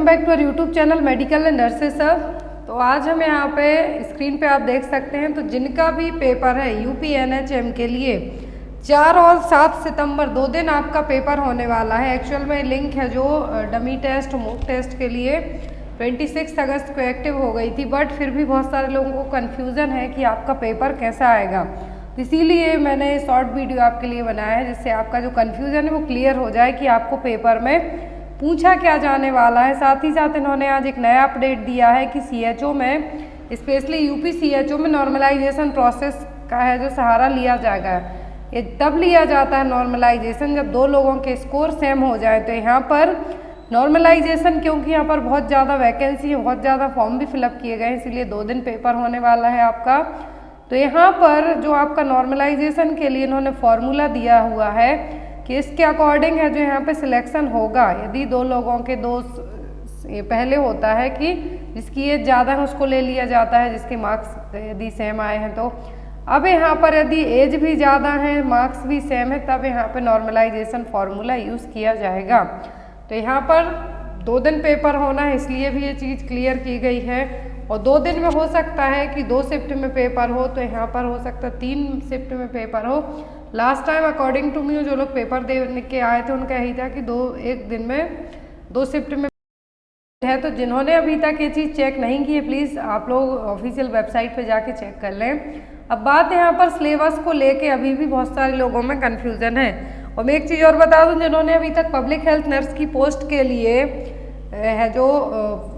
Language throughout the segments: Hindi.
Back to our YouTube channel medical and nurses sir. तो आज हम यहाँ पे स्क्रीन पे आप देख सकते हैं, तो जिनका भी पेपर है यूपीएनएचएम के लिए 4 और 7 सितंबर 2 दिन आपका पेपर होने वाला है। एक्चुअल में लिंक है जो डमी टेस्ट मॉक टेस्ट के लिए 26 अगस्त को एक्टिव हो गई थी, बट फिर भी बहुत सारे लोगों को कन्फ्यूज़न है कि आपका पेपर कैसा आएगा। इसीलिए मैंने शॉर्ट वीडियो आपके लिए बनाया है, जिससे आपका जो कन्फ्यूज़न है वो क्लियर हो जाए कि आपको पेपर में पूछा क्या जाने वाला है। साथ ही साथ इन्होंने आज एक नया अपडेट दिया है कि सीएचओ में, स्पेशली यूपी सीएचओ में नॉर्मलाइजेशन प्रोसेस का है जो सहारा लिया जाएगा। ये तब लिया जाता है नॉर्मलाइजेशन जब दो लोगों के स्कोर सेम हो जाए। तो यहाँ पर नॉर्मलाइजेशन, क्योंकि यहाँ पर बहुत ज़्यादा वैकेंसी है, बहुत ज़्यादा फॉर्म भी फिलअप किए गए हैं, इसीलिए 2 दिन पेपर होने वाला है आपका। तो यहाँ पर जो आपका नॉर्मलाइजेशन के लिए इन्होंने फॉर्मूला दिया हुआ है कि इसके अकॉर्डिंग है जो यहाँ पे सिलेक्शन होगा। यदि दो लोगों के ये पहले होता है कि जिसकी एज ज़्यादा है उसको ले लिया जाता है, जिसके मार्क्स यदि सेम आए हैं। तो अब यहाँ पर यदि एज भी ज़्यादा है, मार्क्स भी सेम है, तब यहाँ पे नॉर्मलाइजेशन फार्मूला यूज़ किया जाएगा। तो यहाँ पर 2 दिन पेपर होना है, इसलिए भी ये चीज़ क्लियर की गई है। और 2 दिन में हो सकता है कि 2 शिफ्ट में पेपर हो, तो यहाँ पर हो सकता है 3 शिफ्ट में पेपर हो। Last time according to me जो लोग पेपर देने के आए थे उनका यही था कि एक दिन में 2 शिफ्ट में है। तो जिन्होंने अभी तक ये चीज़ चेक नहीं की है, प्लीज़ आप लोग ऑफिशियल वेबसाइट पे जाके चेक कर लें। अब बात यहाँ पर सिलेबस को लेके अभी भी बहुत सारे लोगों में कन्फ्यूज़न है। और मैं एक चीज़ और बता दूँ, जिन्होंने अभी तक पब्लिक हेल्थ नर्स की पोस्ट के लिए है जो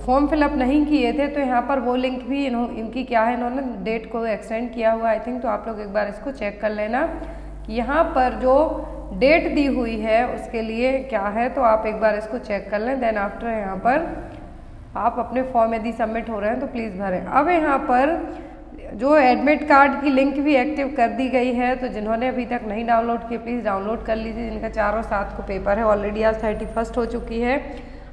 फॉर्म फिलअप नहीं किए थे, तो यहाँ पर वो लिंक भी इनकी क्या है, इन्होंने डेट को एक्सटेंड किया हुआ आई थिंक। तो आप लोग एक बार इसको चेक कर लेना कि यहाँ पर जो डेट दी हुई है उसके लिए क्या है, तो आप एक बार इसको चेक कर लें। देन आफ्टर यहाँ पर आप अपने फॉर्म यदि सबमिट हो रहे हैं तो प्लीज़ भरें। अब यहाँ पर जो एडमिट कार्ड की लिंक भी एक्टिव कर दी गई है, तो जिन्होंने अभी तक नहीं डाउनलोड किए प्लीज़ डाउनलोड कर लीजिए। जिनका 4 और 7 को पेपर है, ऑलरेडी आज 31 हो चुकी है।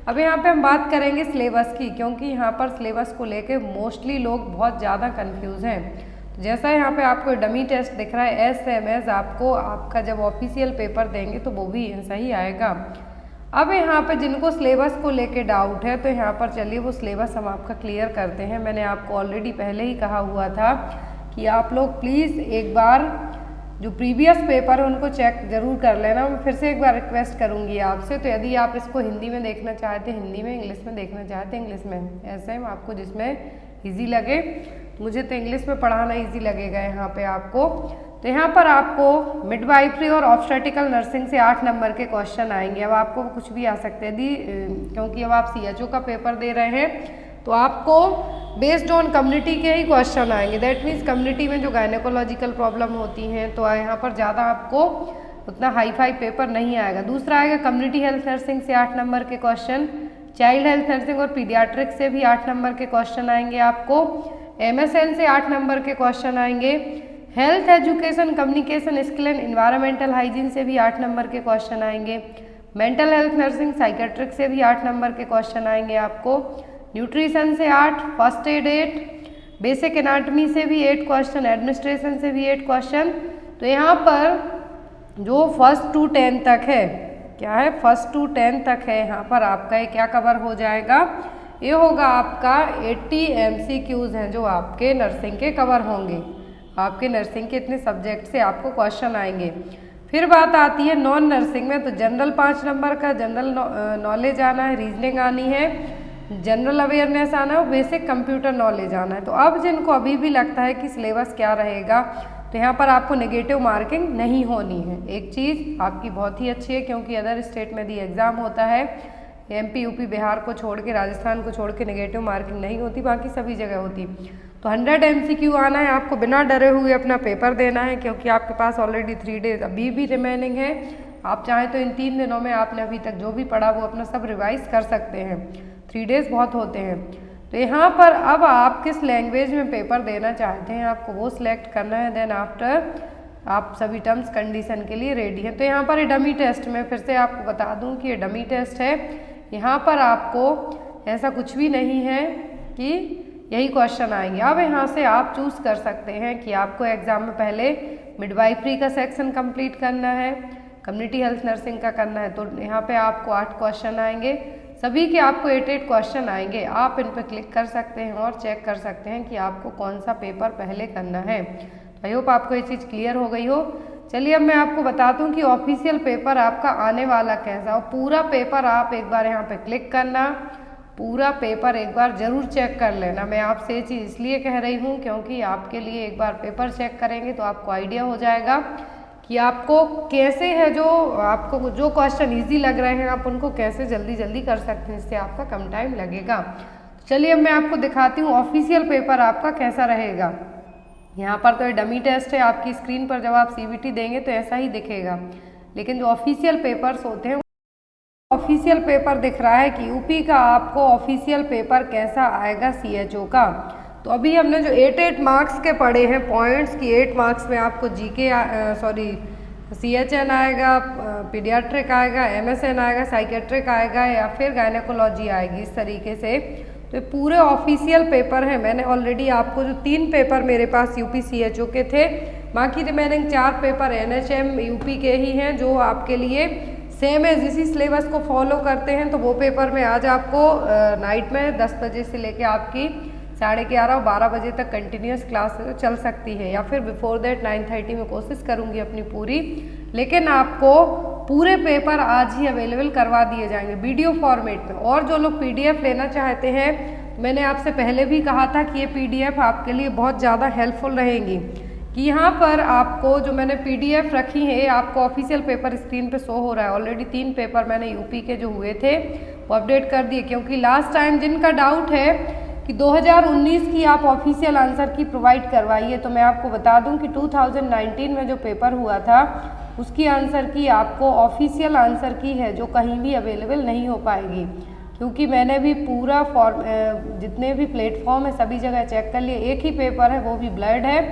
अब यहाँ पे हम बात करेंगे सिलेबस की, क्योंकि यहाँ पर सिलेबस को लेके मोस्टली लोग बहुत ज़्यादा कंफ्यूज हैं। तो जैसा यहाँ पे आपको डमी टेस्ट दिख रहा है SMS, आपका जब ऑफिशियल पेपर देंगे तो वो भी ऐसा ही आएगा। अब यहाँ पे जिनको सिलेबस को लेके डाउट है, तो यहाँ पर चलिए वो सिलेबस हम आपका क्लियर करते हैं। मैंने आपको ऑलरेडी पहले ही कहा हुआ था कि आप लोग प्लीज़ एक बार जो प्रीवियस पेपर है उनको चेक ज़रूर कर लेना। मैं फिर से एक बार रिक्वेस्ट करूँगी आपसे। तो यदि आप इसको हिंदी में देखना चाहते हैं हिंदी में, इंग्लिश में देखना चाहते हैं इंग्लिश में, ऐसे आपको जिसमें ईजी लगे। मुझे तो इंग्लिश में पढ़ाना ईजी लगेगा यहाँ पे आपको। तो यहाँ पर आपको मिडवाइफरी और ऑब्स्टेट्रिकल नर्सिंग से 8 नंबर के क्वेश्चन आएंगे। अब आपको कुछ भी आ सकते हैं यदि, क्योंकि अब आप CHO का पेपर दे रहे हैं तो आपको बेस्ड ऑन कम्युनिटी के ही क्वेश्चन आएंगे। दैट मीन्स कम्युनिटी में जो गायनेकोलॉजिकल प्रॉब्लम होती हैं, तो यहाँ पर ज़्यादा आपको उतना हाई पेपर नहीं आएगा। दूसरा आएगा कम्युनिटी हेल्थ नर्सिंग से 8 नंबर के क्वेश्चन, चाइल्ड हेल्थ नर्सिंग और पीडियाट्रिक से भी 8 नंबर के क्वेश्चन आएंगे आपको, MSN से 8 नंबर के क्वेश्चन आएंगे, health education communication skill and environmental hygiene से भी 8 नंबर के क्वेश्चन आएंगे, मेंटल हेल्थ नर्सिंग साइकेट्रिक से भी 8 नंबर के क्वेश्चन आएंगे आपको, न्यूट्रिशन से 8, फर्स्ट एड 8, बेसिक एनाटमी से भी 8 क्वेश्चन, एडमिनिस्ट्रेशन से भी 8 क्वेश्चन। तो यहाँ पर जो 1st to 10 तक है, क्या है 1st to 10 तक है, यहाँ पर आपका ये क्या कवर हो जाएगा, ये होगा आपका 80 MCQs हैं जो आपके नर्सिंग के कवर होंगे। आपके नर्सिंग के इतने सब्जेक्ट से आपको क्वेश्चन आएंगे। फिर बात आती है नॉन नर्सिंग में, तो जनरल 5 नंबर का जनरल नॉलेज आना है, रीजनिंग आनी है, जनरल अवेयरनेस आना है और बेसिक कंप्यूटर नॉलेज आना है। तो अब जिनको अभी भी लगता है कि सिलेबस क्या रहेगा, तो यहाँ पर आपको नेगेटिव मार्किंग नहीं होनी है। एक चीज़ आपकी बहुत ही अच्छी है, क्योंकि अदर स्टेट में यदि एग्ज़ाम होता है MP UP बिहार को छोड़ के, राजस्थान को छोड़ के नेगेटिव मार्किंग नहीं होती, बाकी सभी जगह होती। तो 100 MCQ आना है, आपको बिना डरे हुए अपना पेपर देना है, क्योंकि आपके पास ऑलरेडी 3 डेज अभी भी रिमेनिंग है। आप चाहें तो इन 3 दिनों में आपने अभी तक जो भी पढ़ा वो अपना सब रिवाइज कर सकते हैं। 3 डेज बहुत होते हैं। तो यहाँ पर अब आप किस लैंग्वेज में पेपर देना चाहते हैं आपको वो सिलेक्ट करना है। देन आफ्टर आप सभी टर्म्स कंडीशन के लिए रेडी हैं। तो यहाँ पर ये डमी टेस्ट में फिर से आपको बता दूँ कि ये डमी टेस्ट है। यहाँ पर आपको ऐसा कुछ भी नहीं है कि यही क्वेश्चन आएंगे। अब यहाँ से आप चूज़ कर सकते हैं कि आपको एग्ज़ाम में पहले मिडवाइफरी का सेक्शन कंप्लीट करना है, कम्युनिटी हेल्थ नर्सिंग का करना है। तो यहाँ पे आपको 8 क्वेश्चन आएंगे। सभी के आपको 8 क्वेश्चन आएंगे। आप इन पर क्लिक कर सकते हैं और चेक कर सकते हैं कि आपको कौन सा पेपर पहले करना है। आई होप आपको ये चीज़ क्लियर हो गई हो। चलिए अब मैं आपको बता दूं कि ऑफिशियल पेपर आपका आने वाला कैसा हो। पूरा पेपर आप एक बार यहाँ पे क्लिक करना, पूरा पेपर एक बार ज़रूर चेक कर लेना। मैं आपसे ये चीज़ इसलिए कह रही हूँ क्योंकि आपके लिए एक बार पेपर चेक करेंगे तो आपको आइडिया हो जाएगा कि आपको कैसे है, जो आपको जो क्वेश्चन इजी लग रहे हैं आप उनको कैसे जल्दी जल्दी कर सकते हैं, इससे आपका कम टाइम लगेगा। चलिए अब मैं आपको दिखाती हूँ ऑफिशियल पेपर आपका कैसा रहेगा। यहाँ पर तो ये डमी टेस्ट है, आपकी स्क्रीन पर जब आप CBT देंगे तो ऐसा ही दिखेगा, लेकिन जो ऑफिशियल पेपर्स होते हैं ऑफिशियल पेपर दिख रहा है कि यूपी का आपको ऑफिशियल पेपर कैसा आएगा CHO का। तो अभी हमने जो 8 मार्क्स के पढ़े हैं पॉइंट्स की, 8 मार्क्स में आपको GK CHN आएगा, पीडियाट्रिक आएगा, MSN आएगा, साइकेट्रिक आएगा या फिर गायनेकोलॉजी आएगी, इस तरीके से। तो पूरे ऑफिशियल पेपर हैं। मैंने ऑलरेडी आपको जो 3 पेपर मेरे पास UP CHO के थे, बाकी रिमेनिंग 4 पेपर NHM UP के ही हैं जो आपके लिए सेम है, इसी सिलेबस को फॉलो करते हैं। तो वो पेपर में आज आपको नाइट में 10 बजे से लेके आपकी 11:30 और 12 बजे तक कंटिन्यूस क्लास चल सकती है, या फिर बिफोर दैट 9:30 में कोशिश करूँगी अपनी पूरी, लेकिन आपको पूरे पेपर आज ही अवेलेबल करवा दिए जाएंगे वीडियो फॉर्मेट में। और जो लोग PDF लेना चाहते हैं, मैंने आपसे पहले भी कहा था कि ये PDF आपके लिए बहुत ज़्यादा हेल्पफुल रहेंगी, कि यहाँ पर आपको जो मैंने PDF रखी है, आपको ऑफिशियल पेपर स्क्रीन पे शो हो रहा है। ऑलरेडी 3 पेपर मैंने UP के जो हुए थे वो अपडेट कर दिए, क्योंकि लास्ट टाइम जिनका डाउट है कि 2019 की आप ऑफिशियल आंसर की प्रोवाइड करवाइए, तो मैं आपको बता दूं कि 2019 में जो पेपर हुआ था उसकी आंसर की आपको ऑफिशियल आंसर की है जो कहीं भी अवेलेबल नहीं हो पाएगी, क्योंकि मैंने भी पूरा जितने भी प्लेटफॉर्म है सभी जगह चेक कर लिए। एक ही पेपर है, वो भी ब्लड है,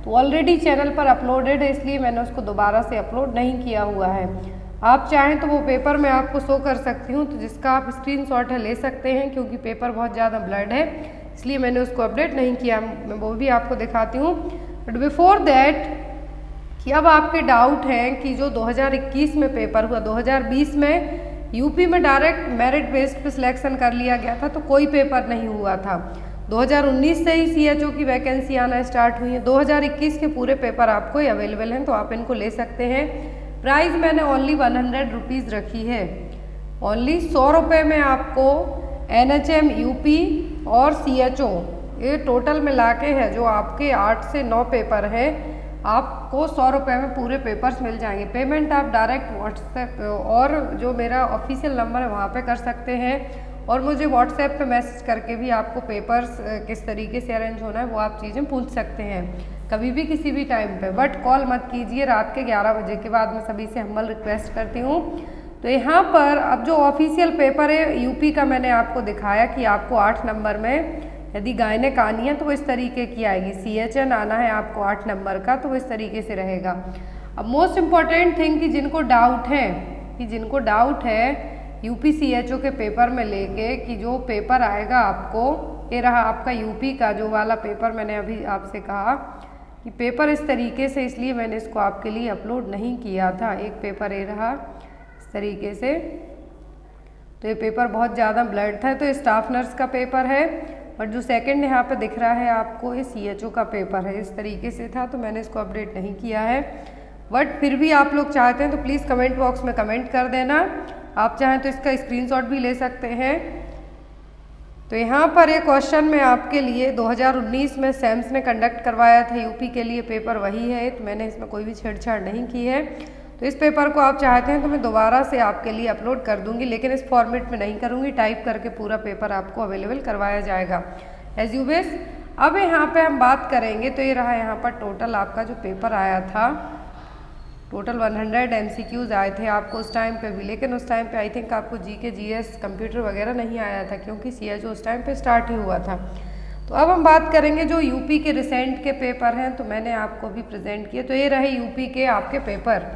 तो ऑलरेडी चैनल पर अपलोडेड है, इसलिए मैंने उसको दोबारा से अपलोड नहीं किया हुआ है। आप चाहें तो वो पेपर मैं आपको शो कर सकती हूँ, तो जिसका आप स्क्रीनशॉट है ले सकते हैं, क्योंकि पेपर बहुत ज़्यादा ब्लड है इसलिए मैंने उसको अपडेट नहीं किया। मैं वो भी आपको दिखाती हूँ। बट बिफोर दैट कि अब आपके डाउट हैं कि जो 2021 में पेपर हुआ, 2020 में UP में डायरेक्ट मेरिट बेस्ड पे सिलेक्शन कर लिया गया था, तो कोई पेपर नहीं हुआ था। 2019 से ही CHO की वैकेंसी आना स्टार्ट हुई है। 2021 के पूरे पेपर आपको अवेलेबल हैं, तो आप इनको ले सकते हैं। प्राइस मैंने ओनली 100 रुपीज़ रखी है। ओनली 100 रुपये में आपको NHM UP और CHO ये टोटल मिला के है जो आपके 8 से 9 पेपर है, आपको 100 रुपये में पूरे पेपर्स मिल जाएंगे। पेमेंट आप डायरेक्ट व्हाट्सएप और जो मेरा ऑफिशियल नंबर है वहाँ पे कर सकते हैं, और मुझे व्हाट्सएप पे मैसेज करके भी आपको पेपर्स किस तरीके से अरेंज होना है वो आप चीज़ें पूछ सकते हैं कभी भी किसी भी टाइम पे। बट कॉल मत कीजिए रात के 11 बजे के बाद, मैं सभी से हम्बल रिक्वेस्ट करती हूँ। तो यहाँ पर अब जो ऑफिशियल पेपर है UP का मैंने आपको दिखाया कि आपको 8 नंबर में यदि गायनेक आनी है तो वो इस तरीके की आएगी, CHN आना है आपको 8 नंबर का तो वो इस तरीके से रहेगा। अब मोस्ट इम्पॉर्टेंट थिंग कि जिनको डाउट है UP CHO के पेपर में लेके कि जो पेपर आएगा आपको, ये रहा आपका UP का जो वाला पेपर मैंने अभी आपसे कहा कि पेपर इस तरीके से, इसलिए मैंने इसको आपके लिए अपलोड नहीं किया था। एक पेपर ये रहा इस तरीके से, तो ये पेपर बहुत ज़्यादा ब्लड था, तो ये स्टाफ नर्स का पेपर है। और जो सेकंड यहाँ पे दिख रहा है आपको ये CHO का पेपर है, इस तरीके से था, तो मैंने इसको अपडेट नहीं किया है। बट फिर भी आप लोग चाहते हैं तो प्लीज़ कमेंट बॉक्स में कमेंट कर देना। आप चाहें तो इसका स्क्रीनशॉट भी ले सकते हैं। तो यहाँ पर एक क्वेश्चन मैं आपके लिए 2019 में SAMS ने कंडक्ट करवाया था UP के लिए, पेपर वही है, तो मैंने इसमें कोई भी छेड़छाड़ नहीं की है। तो इस पेपर को आप चाहते हैं तो मैं दोबारा से आपके लिए अपलोड कर दूंगी, लेकिन इस फॉर्मेट में नहीं करूंगी, टाइप करके पूरा पेपर आपको अवेलेबल करवाया जाएगा एज यू विश। अब यहाँ पे हम बात करेंगे, तो ये रहा यहाँ पर टोटल आपका जो पेपर आया था, टोटल 100 MCQs आए थे आपको उस टाइम पे भी, लेकिन उस टाइम पे आई थिंक आपको GK GS कंप्यूटर वगैरह नहीं आया था, क्योंकि CHO उस टाइम पे स्टार्ट ही हुआ था। तो अब हम बात करेंगे जो UP के रिसेंट के पेपर हैं, तो मैंने आपको भी प्रेजेंट किए। तो ये रहे UP के आपके पेपर।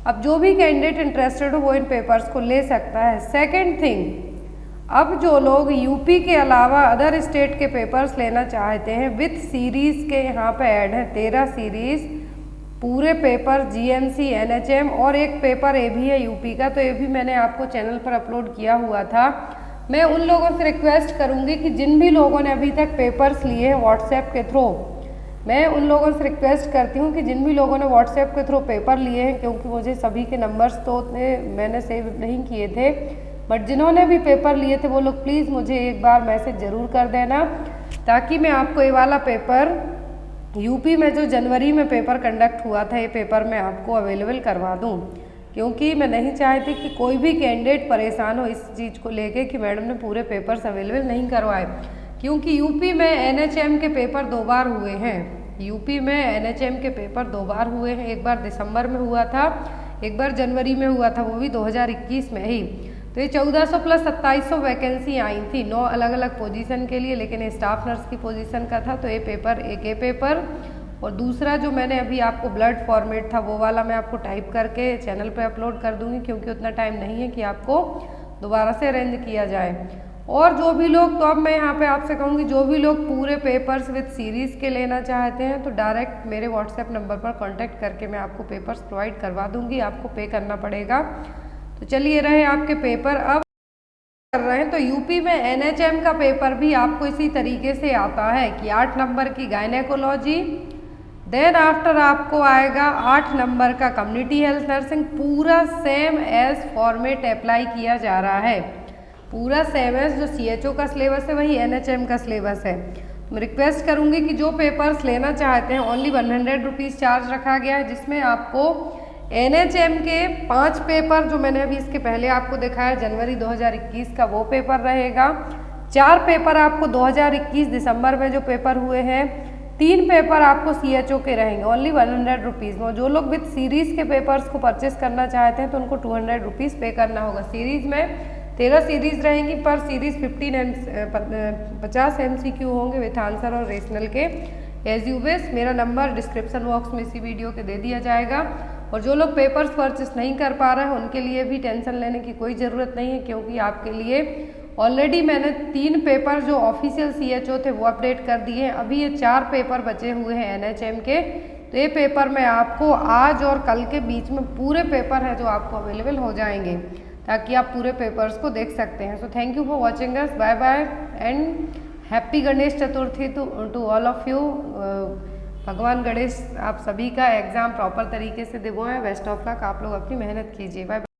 अब जो भी कैंडिडेट इंटरेस्टेड हो वो इन पेपर्स को ले सकता है। सेकेंड थिंग, अब जो लोग UP के अलावा अदर स्टेट के पेपर्स लेना चाहते हैं विथ सीरीज़ के यहाँ पे ऐड है 13 सीरीज़, पूरे पेपर GMC NHM और एक पेपर ये भी है UP का, तो ये भी मैंने आपको चैनल पर अपलोड किया हुआ था। मैं उन लोगों से रिक्वेस्ट करूँगी कि जिन भी लोगों ने अभी तक पेपर्स लिए हैं व्हाट्सएप के थ्रू, मैं उन लोगों से रिक्वेस्ट करती हूँ कि जिन भी लोगों ने व्हाट्सएप के थ्रू पेपर लिए हैं, क्योंकि मुझे सभी के नंबर्स तो मैंने सेव नहीं किए थे, बट जिन्होंने भी पेपर लिए थे वो लोग प्लीज़ मुझे एक बार मैसेज ज़रूर कर देना, ताकि मैं आपको ये वाला पेपर यूपी में जो जनवरी में पेपर कंडक्ट हुआ था, ये पेपर मैं आपको अवेलेबल करवा दूँ। क्योंकि मैं नहीं चाहती कि कोई भी कैंडिडेट परेशान हो इस चीज़ को लेके कि मैडम ने पूरे पेपर्स अवेलेबल नहीं करवाए, क्योंकि यूपी में एनएचएम के पेपर 2 बार हुए हैं। यूपी में एनएचएम के पेपर 2 बार हुए हैं, एक बार दिसंबर में हुआ था, एक बार जनवरी में हुआ था, वो भी 2021 में ही। तो ये 1400 प्लस 2700 वैकेंसी आई थी 9 अलग अलग पोजीशन के लिए, लेकिन स्टाफ नर्स की पोजीशन का था। तो ये पेपर एक पेपर, और दूसरा जो मैंने अभी आपको ब्लड फॉर्मेट था वो वाला मैं आपको टाइप करके चैनल पे अपलोड कर दूंगी, क्योंकि उतना टाइम नहीं है कि आपको दोबारा से अरेंज किया जाए। और जो भी लोग, तो अब मैं यहाँ पे आपसे कहूँगी, जो भी लोग पूरे पेपर्स विद सीरीज़ के लेना चाहते हैं तो डायरेक्ट मेरे व्हाट्सएप नंबर पर कॉन्टैक्ट करके मैं आपको पेपर्स प्रोवाइड करवा दूँगी, आपको पे करना पड़ेगा। तो चलिए रहे आपके पेपर अब कर रहे हैं। तो यूपी में एनएचएम का पेपर भी आपको इसी तरीके से आता है कि 8 नंबर की गायनेकोलॉजी, देन आफ्टर आपको आएगा 8 नंबर का कम्युनिटी हेल्थ नर्सिंग, पूरा सेम एज फॉर्मेट अप्लाई किया जा रहा है, पूरा सेम एज जो सीएचओ का सिलेबस है वही एनएचएम का सिलेबस है। मैं रिक्वेस्ट करूंगी कि जो पेपर्स लेना चाहते हैं ओनली 100 रुपीज़ चार्ज रखा गया है, जिसमें आपको एनएचएम के 5 पेपर जो मैंने अभी इसके पहले आपको दिखाया जनवरी 2021 का वो पेपर रहेगा, 4 पेपर आपको 2021 दिसंबर में जो पेपर हुए हैं, 3 पेपर आपको सीएचओ के रहेंगे ओनली 100 रुपीज़ में। जो लोग विद सीरीज़ के पेपर्स को परचेस करना चाहते हैं तो उनको 200 रुपीज़ पे करना होगा। सीरीज़ में 13 सीरीज़ रहेंगी, पर सीरीज़ 50 MCQ होंगे विथ आंसर और रेशनल के एज यू विश। मेरा नंबर डिस्क्रिप्शन बॉक्स में इसी वीडियो के दे दिया जाएगा। और जो लोग पेपर्स परचेस नहीं कर पा रहे हैं उनके लिए भी टेंशन लेने की कोई ज़रूरत नहीं है, क्योंकि आपके लिए ऑलरेडी मैंने 3 पेपर जो ऑफिशियल सीएचओ थे वो अपडेट कर दिए हैं। अभी ये 4 पेपर बचे हुए हैं एनएचएम के, तो ये पेपर मैं आपको आज और कल के बीच में पूरे पेपर है जो आपको अवेलेबल हो जाएंगे, ताकि आप पूरे पेपर्स को देख सकते हैं। So thank you for watching us, bye bye and happy Ganesh Chaturthi to all of you. भगवान गणेश आप सभी का एग्ज़ाम प्रॉपर तरीके से दिलवाएं। बेस्ट ऑफ लक, आप लोग अपनी मेहनत कीजिए। बाय।